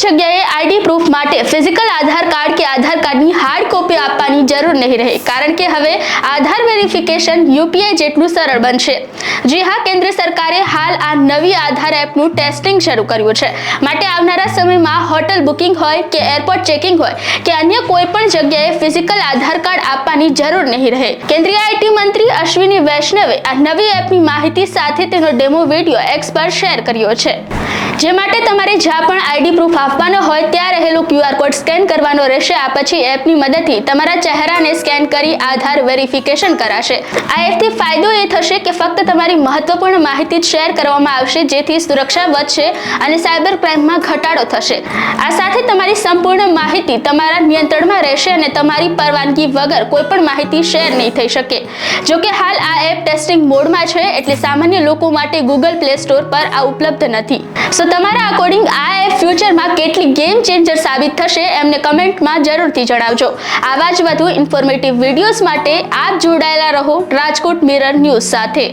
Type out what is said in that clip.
જગ્યાએ ID proof માટે physical આધાર card કે આધાર કાર્ડની હાર્ડ કોપી આપવાની જરૂર નહીં રહે, કારણ કે હવે આધાર વેરિફિકેશન યુપીઆઈ જેટલું સરળ બનશે। જી હા, કેન્દ્ર સરકારે હાલ આ નવી આધાર એપનું ટેસ્ટિંગ શરૂ કર્યું છે। માટે આવનારા સમયમાં હોટલ બુકિંગ હોય કે એરપોર્ટ ચેકિંગ હોય કે અન્ય કોઈ પણ જગ્યાએ ફિઝિકલ આધાર કાર્ડ આપવાની જરૂર નહીં રહે। કેન્દ્રીય આઈટી મંત્રી અશ્વિની વૈષ્ણવે આ નવી એપની માહિતી સાથે તેનો ડેમો વિડીયો એક્સ પર શેર કર્યો છે, જે માટે તમારે જ્યાં પણ આઈડી પ્રૂફ આપવાનો હોય ત્યાં રહેલો QR કોડ સ્કેન કરવાનો રહેશે। આ પછી એપની મદદથી તમારા ચહેરાને સ્કેન કરી આધાર વેરિફિકેશન કરાશે। આ એપથી ફાયદો એ થશે કે ફક્ત તમારી મહત્વપૂર્ણ માહિતી જ શેર કરવામાં આવશે, જેથી સુરક્ષા વધશે અને સાયબર ક્રાઇમમાં ઘટાડો થશે। આ સાથે તમારી સંપૂર્ણ માહિતી તમારા નિયંત્રણમાં રહેશે અને તમારી પરવાનગી વગર કોઈ પણ માહિતી શેર નહીં થઈ શકે। જો કે હાલ આ એપ ટેસ્ટિંગ મોડમાં છે, એટલે સામાન્ય લોકો માટે ગૂગલ પ્લે સ્ટોર પર આ ઉપલબ્ધ નથી। સો તમારા અકોર્ડિંગ આ એપ ફ્યુચરમાં કેટલી ગેમ ચેન્જર સાબિત થશે એમને કમેન્ટમાં જરૂરથી જણાવજો। આવા જ વધુ ઇન્ફોર્મેટિવ વિડીયોઝ માટે આપ જોડાયેલા રહો રાજકોટ મિરર ન્યૂઝ સાથે।